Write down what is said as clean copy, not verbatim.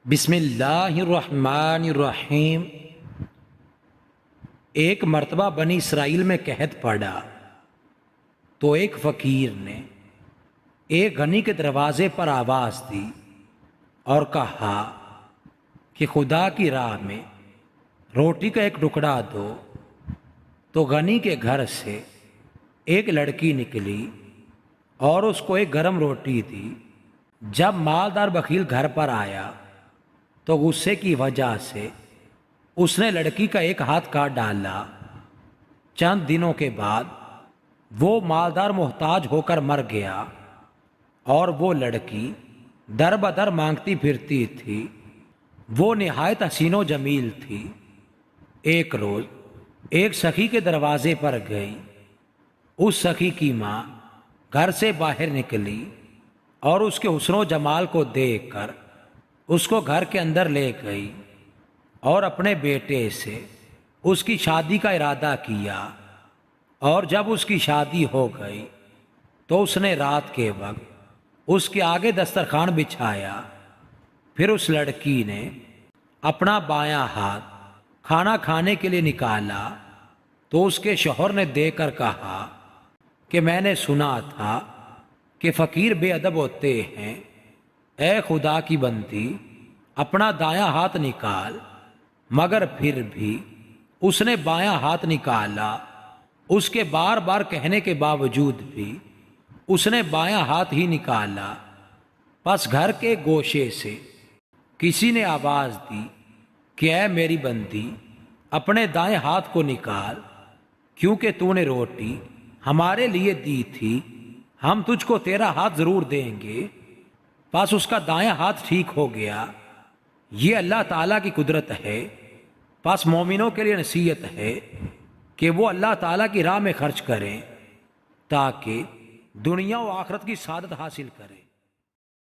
بسم اللہ الرحمن الرحیم۔ ایک مرتبہ بنی اسرائیل میں قحط پڑا تو ایک فقیر نے ایک غنی کے دروازے پر آواز دی اور کہا کہ خدا کی راہ میں روٹی کا ایک ٹکڑا دو۔ تو غنی کے گھر سے ایک لڑکی نکلی اور اس کو ایک گرم روٹی دی۔ جب مالدار بخیل گھر پر آیا تو غصے کی وجہ سے اس نے لڑکی کا ایک ہاتھ کاٹ ڈالا۔ چند دنوں کے بعد وہ مالدار محتاج ہو کر مر گیا اور وہ لڑکی در بدر مانگتی پھرتی تھی۔ وہ نہایت حسین و جمیل تھی۔ ایک روز ایک سخی کے دروازے پر گئی۔ اس سخی کی ماں گھر سے باہر نکلی اور اس کے حسن و جمال کو دیکھ کر اس کو گھر کے اندر لے گئی اور اپنے بیٹے سے اس کی شادی کا ارادہ کیا۔ اور جب اس کی شادی ہو گئی تو اس نے رات کے وقت اس کے آگے دسترخوان بچھایا۔ پھر اس لڑکی نے اپنا بایاں ہاتھ کھانا کھانے کے لیے نکالا تو اس کے شوہر نے دیکھ کر کہا کہ میں نے سنا تھا کہ فقیر بے ادب ہوتے ہیں، اے خدا کی بندی اپنا دایاں ہاتھ نکال۔ مگر پھر بھی اس نے بایاں ہاتھ نکالا۔ اس کے بار بار کہنے کے باوجود بھی اس نے بایاں ہاتھ ہی نکالا۔ پس گھر کے گوشے سے کسی نے آواز دی کہ اے میری بندی اپنے دائیں ہاتھ کو نکال، کیونکہ تو نے روٹی ہمارے لیے دی تھی، ہم تجھ کو تیرا ہاتھ ضرور دیں گے۔ پس اس کا دایاں ہاتھ ٹھیک ہو گیا۔ یہ اللہ تعالیٰ کی قدرت ہے۔ پس مومنوں کے لیے نصیحت ہے کہ وہ اللہ تعالیٰ کی راہ میں خرچ کریں تاکہ دنیا و آخرت کی سعادت حاصل کریں۔